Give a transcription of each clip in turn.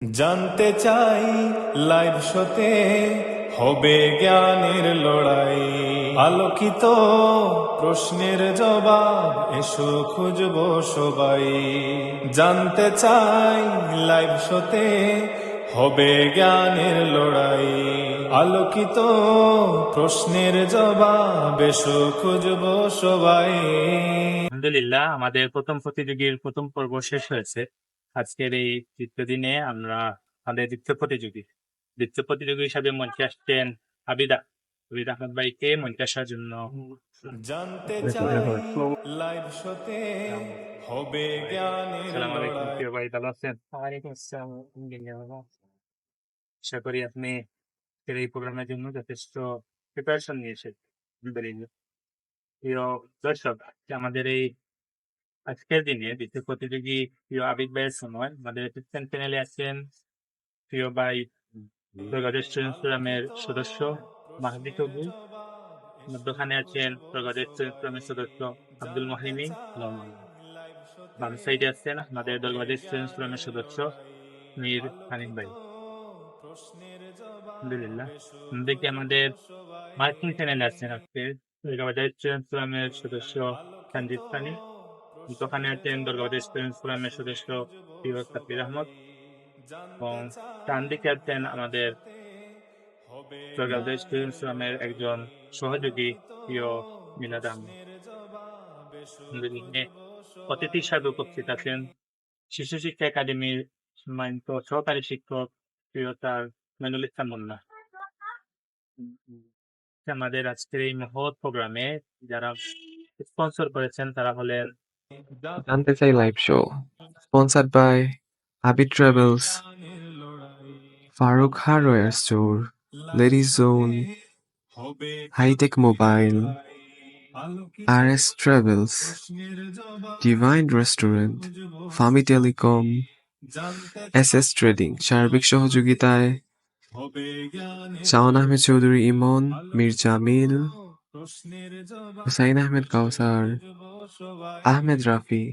জানতে চাই লাইভ শোতে হবে জ্ঞানের লড়াই, আলোকিত প্রশ্নের জবাব এসো খুঁজবো সবাই। জানতে চাই লাইভ শোতে হবে জ্ঞানের লড়াই, আলোকিত প্রশ্নের জবাব এসো খুঁজবো সবাই। আলহামদুলিল্লাহ, আমাদের প্রথম প্রতিযোগীর প্রথম পর্ব শেষ হয়েছে। আজকের এই তৃতীয় দিনে আমরা আমাদের দ্বিতীয় প্রতিযোগী হিসাবে মঞ্চে আসছেন আবিদা আবিদ আহমদ ভাইকে মঞ্চে আসার জন্য জানতে চাই লাইভ শোতে হবে জ্ঞানের আসসালামু আলাইকুম। লড়াই। প্রিয় ভাই, ভালো আছেন? ওয়ালাইকুম আসসালাম। আলহামদুলিল্লাহ, আশা করি আপনি এই প্রোগ্রামের জন্য যথেষ্ট প্রিপারেশন নিয়েছেন। আলহামদুলিল্লাহ। প্রিয় দর্শক, আমাদের এই আজকের দিনে দ্বিতীয় প্রতিযোগী প্রিয় আবিদ ভাইয়ের সময় আমাদের অ্যাসিস্ট্যান্ট প্যানেলে আছেন প্রিয় ভাই প্রগতি স্টুডেন্ট ফোরামের সদস্য মাহদি তবু, মধ্যখানে আছেন প্রগতি স্টুডেন্ট ফোরামের সদস্য আব্দুল মাহিমি, বাম সাইডে আছেন আমাদের দলবাদী স্টুডেন্ট ফোরামের সদস্য মীর হানিফ ভাই। আলহামদুলিল্লাহ, দেখি আমাদের মার্কিং চ্যানেলে আছেন আজকে দলবাদী স্টুডেন্ট ফোরামের সদস্য সঞ্জিত সানি, দোকানে আছেন দলবাদী স্টুডেন্ট ফোরামের সদস্য প্রিয় সাব্বির আহমদ, এবং ডান দিকে আছেন আমাদের দলবাদী স্টুডেন্ট ফোরামের একজন সহযোগী প্রিয় মিলাদ আহমদ। আলহামদুলিল্লাহ, অতিথি হিসাবে উপস্থিত আছেন শিশু শিক্ষা একাডেমির সম্মানিত সহকারী শিক্ষক প্রিয় স্যার মেনুল ইসলাম মুন্না। আমাদের আজকের এই মহৎ প্রোগ্রামে যারা স্পন্সর করেছেন তারা হলেন জানতে চাই live show sponsored by Abid Travels, Farooq Hardware Store, Ladies Zone, High-Tech Mobile, RS Travels, Divine Restaurant, Fami Telecom, SS Trading সার্বিক সহযোগিতায় শাওন আহমেদ চৌধুরী ইমন, মীর জামিল, হুসাইন আহমেদ কাউসার, আহমেদ রাফি,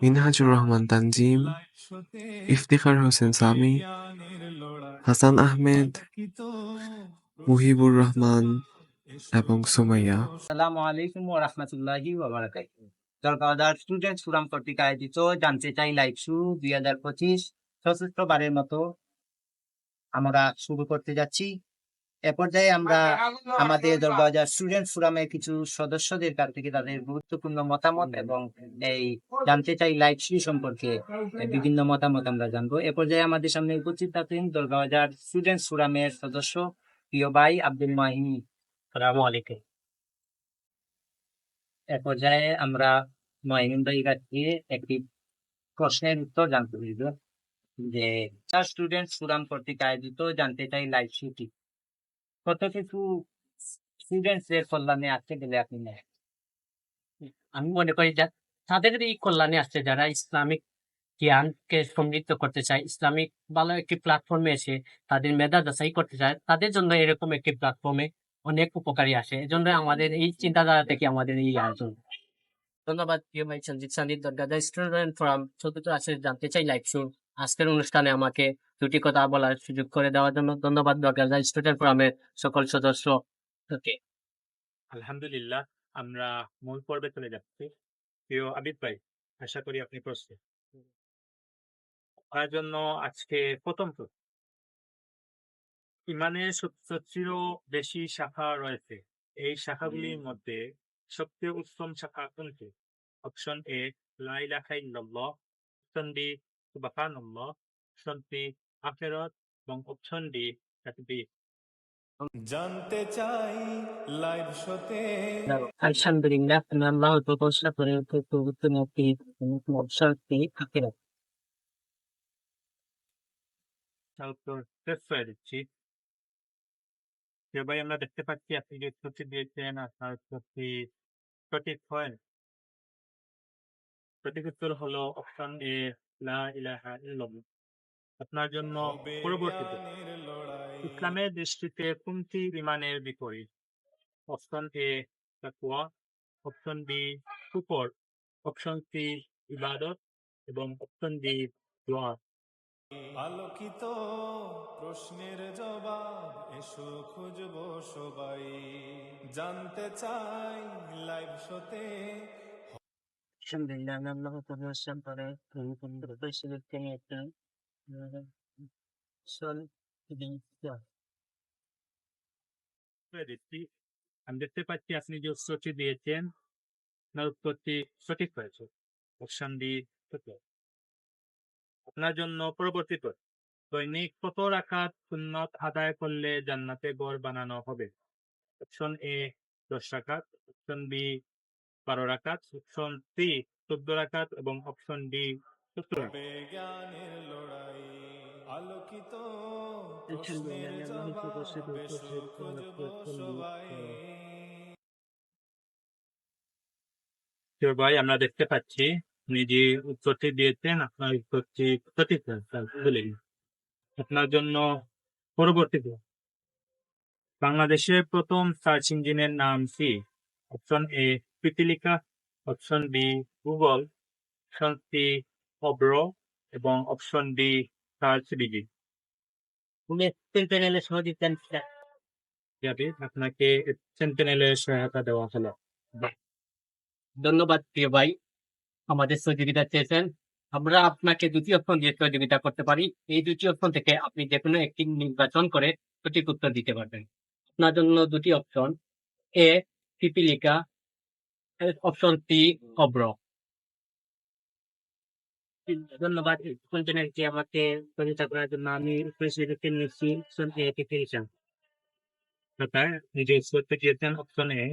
মিনহাজুর রহমান তানজিম, ইফতিখার হোসেন সামি, হাসান আহমেদ, মুহিবুর রহমান এবং সুমাইয়া। আসসালামু আলাইকুম ওয়া রাহমাতুল্লাহি ওয়া বারাকাতুহু। জলকাওয়াদার স্টুডেন্ট ফোরাম কর্তৃক আয়োজিত জানতে চাই লাইভ শো 2025 চতুর্থবারের মতো আমরা শুরু করতে যাচ্ছি। এ পর্যায়ে আমরা আমাদের জলকাওয়াদার স্টুডেন্ট ফোরামের কিছু সদস্যদের কাছ থেকে তাদের গুরুত্বপূর্ণ মতামত এবং এই জানতে চাই লাইভ শো সম্পর্কে বিভিন্ন মতামত আমরা জানবো। এ পর্যায়ে আমাদের সামনে উপস্থিত আছেন জলকাওয়াদার স্টুডেন্ট ফোরামের সদস্য প্রিয় ভাই আব্দুল মাহিম। আসসালামু আলাইকুম। এ পর্যায়ে আমরা মহিমিন ভাইয়ের কাছ থেকে একটি প্রশ্নের উত্তর জানতে চাইব যে স্টুডেন্ট ফোরাম কর্তৃক আয়োজিত জানতে চাই লাইভ শোটি কত কিছু স্টুডেন্টসদের কল্যাণে আসছে বলে আপনি নেন? আমি মনে করি তাদের এই কল্যাণে আসছে যারা ইসলামিক জ্ঞানকে সমৃদ্ধ করতে চায়, ইসলামিক ভালো একটি প্ল্যাটফর্মে এসে তাদের মেধা যাচাই করতে চায়, তাদের জন্য এরকম একটি প্ল্যাটফর্মে অনেক উপকারী আসে। এজন্য আমাদের এই চিন্তাধারা থেকে আমাদের এই আয়োজন। ধন্যবাদ প্রিয় ভাই সঞ্জিত সানির দরগাদা স্টুডেন্ট ফোরাম চতুর্থ আসে জানতে চাই লাইভ শো আজকের অনুষ্ঠানে আমাকে দুটি কথা বলার সুযোগ করে দেওয়ার জন্য ধন্যবাদ দরগাদা স্টুডেন্ট ফোরামের সকল সদস্যকে। আলহামদুলিল্লাহ, আমরা মূল পর্বে চলে যাচ্ছি। প্রিয় আবিদ ভাই, আশা করি আপনি প্রস্তুত। আপনার জন্য আজকে প্রথম প্রশ্ন। ইমানের ৭০-টিরও বেশি শাখা রয়েছে। এই শাখাগুলির মধ্যে সবচেয়ে উত্তম শাখা কোনটি? অপশন এ লা ইলাহা ইল্লাল্লাহ, অপশন বি সুবহানাল্লাহ, অপশন সি আখিরাত এবং অপশন ডি তাকবীর। জানতে চাই লাইভ শোতে আলহামদুলিল্লাহ, আমি আল্লাহর প্রশংসা করে উত্তম একটি অবসরটি আখিরাত। তার উত্তর শেষ করে দিচ্ছি। প্রিয় ভাই, আমরা দেখতে পাচ্ছি আপনি যে উত্তরটি দিয়েছেন আপনার উত্তরটি সঠিক হয়। সঠিক উত্তর হলো অপশন এ লা ইলাহা ইল্লাল্লাহ। আপনার জন্য হবে পরবর্তী প্রশ্ন। জ্ঞানের লড়াই। ইসলামের দৃষ্টিতে কোনটি ঈমানের বিপরীত? অপশন এ তাকওয়া, অপশন বি কুফর, অপশন সি ইবাদত এবং অপশন ডি দোয়া। আলোকিত প্রশ্নের জবাব এসো খুঁজবো সবাই জানতে চাই লাইভ শোতে আলহামদুলিল্লাহ, আমি আল্লাহ তাআলার নাম করে তিনি একটা সল দিন করে দিচ্ছি। আমি দেখতে পাচ্ছি আপনি যে উত্তরটি দিয়েছেন আপনার উত্তরটি সঠিক হয়েছে। অপশন ডি সঠিক। আপনার জন্য পরবর্তী প্রশ্ন। দৈনিক কত রাকাত সুন্নত আদায় করলে জান্নাতে ঘর বানানো হবে? অপশন এ 10 রাকাত, অপশন বি 12 রাকাত, অপশন সি 14 রাকাত এবং অপশন ডি 70 রাকাত। হবে জ্ঞানের লড়াই আলোকিত প্রশ্নের আলহামদুলিল্লাহ, আমি আল্লাহর জবাব পক্ষ এসো থেকে খুঁজবো সবাই তো ভাই আমরা দেখতে পাচ্ছি আপনি যে উত্তরটি দিয়েছেন আপনার উত্তরটি সঠিক হয়েছে, আলহামদুলিল্লাহ। আপনার জন্য পরবর্তী প্রশ্ন। বাংলাদেশের প্রথম সার্চ ইঞ্জিনের নাম কি? Option A Pipilika, option B Google, option C Avro এবং অপশন ডি সার্চ বিডি। প্যানেলের সহযোগিতা যাবে আপনাকে প্যানেলের সহায়তা দেওয়া হলো। ধন্যবাদ প্রিয় ভাই, আমাদের সহযোগিতা চেয়েছেন। আমরা আপনাকে দুটি অপশন দিয়ে সহযোগিতা করতে পারি। এই দুটি অপশন থেকে আপনি যে কোনো একটি নির্বাচন করে সঠিক উত্তর দিতে পারবেন। আপনার জন্য দুটি option, A Pipilika, option C অব্র। ধন্যবাদ চ্যানেলটি আমাকে সহযোগিতা করার জন্য। আমি প্রেসিডেন্টকে নিচ্ছি অপশন এ পিপিলিকা। নিজে উত্তরটি দিয়েছেন অপশন এ।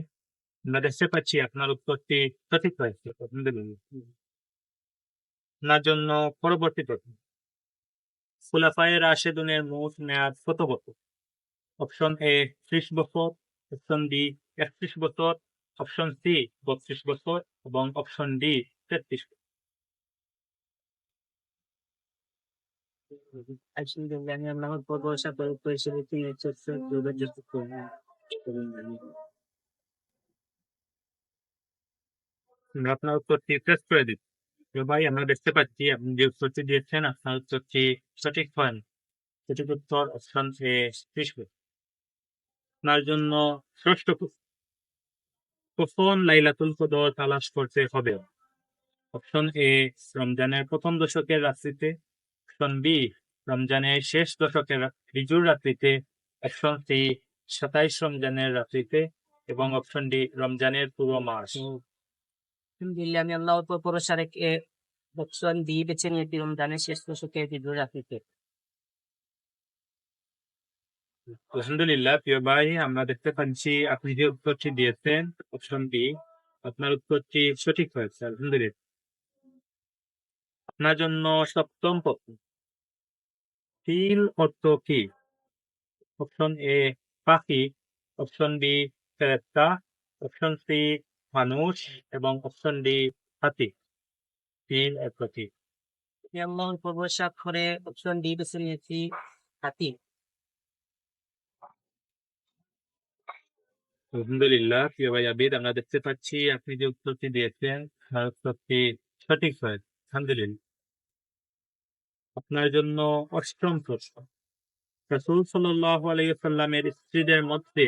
আমরা দেখতে পাচ্ছি আপনার উত্তরটি সঠিক হয়েছে, আলহামদুলিল্লাহ। আপনার জন্য পরবর্তী প্রশ্ন। খুলাফায়ে রাশেদুনের মোট মেয়াদ কত বছর? অপশন এ 30 বছর, অপশন বি 31 বছর, অপশন সি 32 বছর এবং অপশন ডি 33 বছর। আলহামদুলিল্লাহ, আমি আল্লাহর ভরসা করে পরিচালিত যোগাযোগ করি। আমরা আপনার উত্তরটি প্রেস করে দিচ্ছি। তো ভাই আমরা দেখতে পাচ্ছি আপনি যে উত্তরটি দিয়েছেন আপনার উত্তরটি সঠিক হয়। সঠিক উত্তর অপশন এ 30 বছর। আপনার জন্য ষষ্ঠ প্রশ্ন। কখন লাইলাতুল কদর তালাশ করতে হবে? অপশন এ রমজানের প্রথম দশকের রাত্রিতে, অপশন বি রমজানের শেষ দশকের হিজুর রাত্রিতে, অপশন সি 27 রমজানের রাত্রিতে এবং অপশন ডি রমজানের পুরো মাস। আলহামদুলিল্লাহ, আমি আল্লাহর উপর ভরসা রেখে অপশন ডি বেছে নিয়েছি, রমজানের শেষ দশকে বিদ্রোহ রাখতে। আলহামদুলিল্লাহ প্রিয় ভাই, আমরা দেখতে পাচ্ছি আপনি যে উত্তরটি দিয়েছেন অপশন বি, আপনার উত্তরটি সঠিক হয়েছে, আলহামদুলিল্লাহ। আপনার জন্য সপ্তম প্রশ্ন। ফিল অর্থ কি? অপশন এ পাখি, অপশন বি ফেরেশতা, অপশন সি মানুষ এবং অপশন ডি হাতি। ফিল অর্থ কি? আমি আল্লাহর উপর ভরসা করে অপশন ডি বেছে নিয়েছি, হাতি। আলহামদুলিল্লাহ প্রিয় ভাই আবিদ, আমরা দেখতে পাচ্ছি আপনি যে উত্তরটি দিয়েছেন তার উত্তরটি সঠিক হয়েছে, আলহামদুলিল্লাহ। আপনার জন্য অষ্টম প্রশ্ন। রাসূল সাল্লাল্লাহু আলাইহি ওয়াসাল্লামের স্ত্রীদের মধ্যে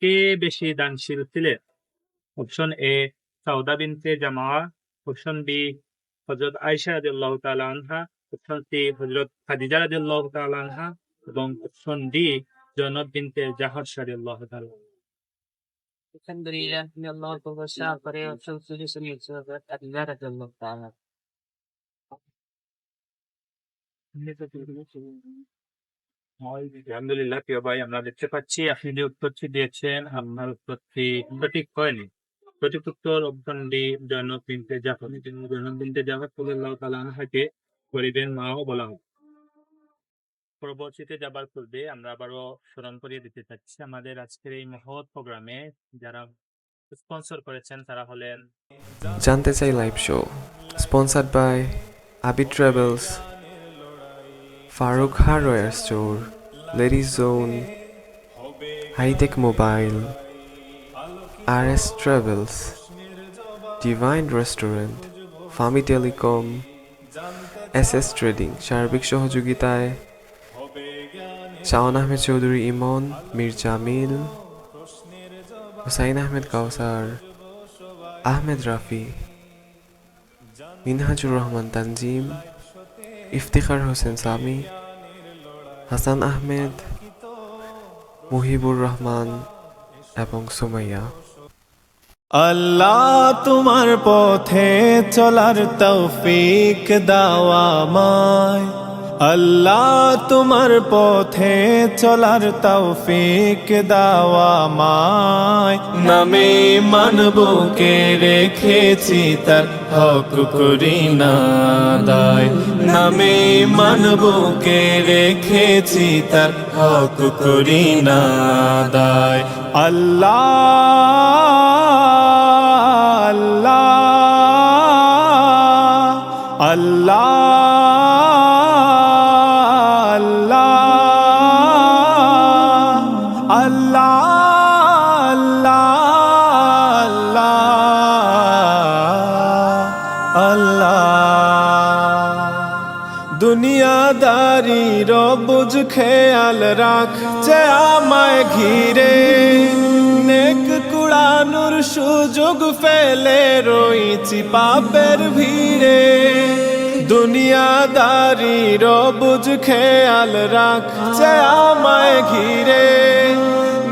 কে বেশি দানশীল ছিলেন? অপশন এ সাউদা বিনতে জামাআ, অপশন বি হযরত আয়েশা রাদিয়াল্লাহু তাআলা আনহা, অপশন সি হযরত খাদিজা রাদিয়াল্লাহু তাআলা আনহা এবং অপশন ডি জয়নব বিনতে জাহশ রাদিয়াল্লাহু তাআলা। আলহামদুলিল্লাহ, আমি আল্লাহর উপর ভরসা করে অপশন সি বেছে নিয়েছি, খাদিজা রাদিয়াল্লাহু তাআলা। আলহামদুলিল্লাহ প্রিয় ভাই, আমরা দেখতে পাচ্ছি আপনি যে উত্তরটি দিয়েছেন আপনার উত্তরটি সঠিক হয়নি। সঠিক উত্তর অপশন ডি জয়নব বিনতে জাহশ। জয়নব বিনতে জাহশ রাদিয়াল্লাহু তাআলা আনহাকে গরিবের মাও বলা হয়। পরবর্তীতে যাবার পূর্বে আমরা আবারও স্মরণ করিয়ে দিতে চাচ্ছি আমাদের আজকের এই মহৎ প্রোগ্রামে যারা স্পন্সর করেছেন তারা হলেন জানতে চাই live show sponsored by Abid Travels, Farooq Hardware Store, Ladies Zone, Hightech Mobile, RS Travels, Divine Restaurant, Fami Telecom, SS trading সার্বিক সহযোগিতায় হবে জ্ঞানের শাওন আহমেদ চৌধুরী ইমন, মীর জামিল, প্রশ্নের জবাব হুসাইন আহমেদ কাউসার, আহমেদ রাফি, মিনহাজুর রহমান তানজিম, ইফতিখার হোসেন সামি, হাসান আহমেদ, মুহিবুর রহমান এবং সুমাইয়া। আল্লাহ তোমার পথে চলার তৌফিক দাও আমায়, আল্লাহ তোমার পথে চলার তৌফিক দাও আমায়। নামে মানবকে রেখেছি তার হক করি না দায়, নামে মানবকে রেখেছি তার হক করি না দায়। আল্লাহ আল্লাহ আল্লাহ আল্লাহ আল্লাহ আল্লাহ। দুনিয়াদারির বুঝ খেয়াল রাখছে আমায় ঘিরে, নেক কুড়ানোর সুযোগ ফেলে রইছি পাপের ভিড়ে। দুনিয়াদারির বুঝ খেয়াল রাখছে আমায় ঘিরে,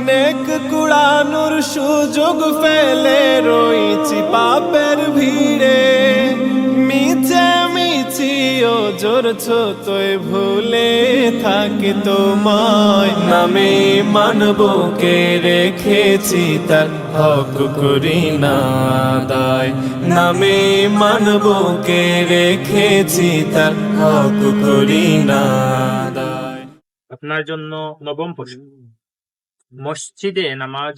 নেক কুড়ানোর সুযোগ ফেলে রইছি পাপের ভিড়ে। মিছে মিছি ও জোরছো তোয় ভুলে থাকি তোমায়, নামে মানবকে রেখেছি তার হক করি না দায়, নামে মানবকে রেখেছি তার হক করি না দায়। আপনার জন্য নবম প্রশ্ন, মসজিদে নামাজ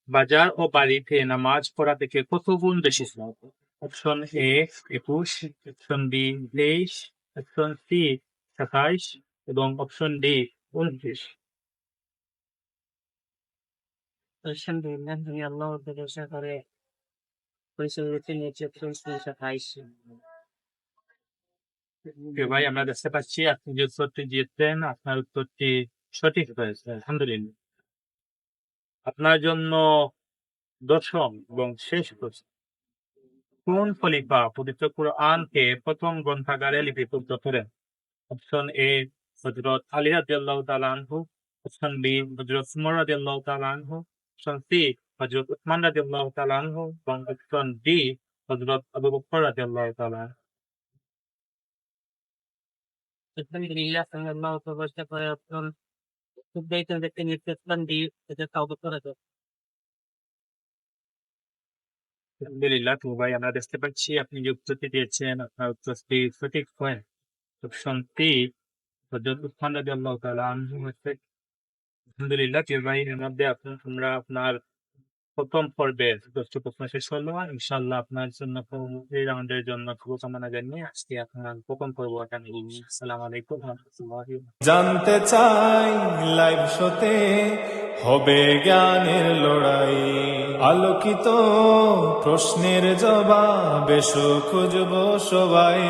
বাজার ও বাড়িতে নামাজ পড়া থেকে কত গুণ বেশি সওয়াব? Option A 21, option B 23, option C 27 এবং অপশন ডি 29। আলহামদুলিল্লাহ, আমি আল্লাহর ভরসা করে পরিচালিত নিয়েছি অপশন সি 27। প্রিয় ভাই, আমরা দেখতে পাচ্ছি আপনি যে উত্তরটি দিয়েছেন আপনার উত্তরটি সঠিক হয়েছে, আলহামদুলিল্লাহ। আপনার জন্য দশম এবং শেষ প্রশ্ন, কোন খলিফা পবিত্র কুরআনকে প্রথম গ্রন্থাগারে লিপিবদ্ধ করেন? অপশন এ হযরত আলী রাদিয়াল্লাহু তাআলা আনহু, অপশন বি হযরত উমর রাদিয়াল্লাহু তাআলা আনহু, অপশন সি হযরত উসমান রাদিয়াল্লাহু তাআলা আনহু এবং অপশন ডি হযরত আবু বকর রাদিয়াল্লাহু তাআলা আনহু। আলহামদুলিল্লাহ, আমি আল্লাহর ভরসা করে অপশন সুদ্দাইতে দেখতে নিয়েছি অপশন ডি হযরত আবু বকর রাদিয়াল্লাহু। আলহামদুলিল্লাহ, তো ভাই আমরা দেখতে পাচ্ছি আপনি যে উত্তরটি দিয়েছেন আপনার উত্তরটি সঠিক হয়। অপশন সি হযরত উসমান রাদিয়াল্লাহু তাআলা আনহু হচ্ছে। আলহামদুলিল্লাহ, তো ভাই এর মধ্যে আমরা আপনার প্রথম পর্বের 10টি প্রশ্ন শেষ হলো। ইনশাআল্লাহ আপনার জন্য এই রাউন্ডের জন্য শুভকামনা জানিয়ে আজকে আপনার প্রথম পর্ব এখানে। আসসালামু আলাইকুম ওয়া রাহমাতুল্লাহি ওয়া বারাকাতুহু। জানতে চাই লাইভ শোতে হবে জ্ঞানের লড়াই, আলোকিত প্রশ্নের জবাব এসো খুঁজবো সবাই।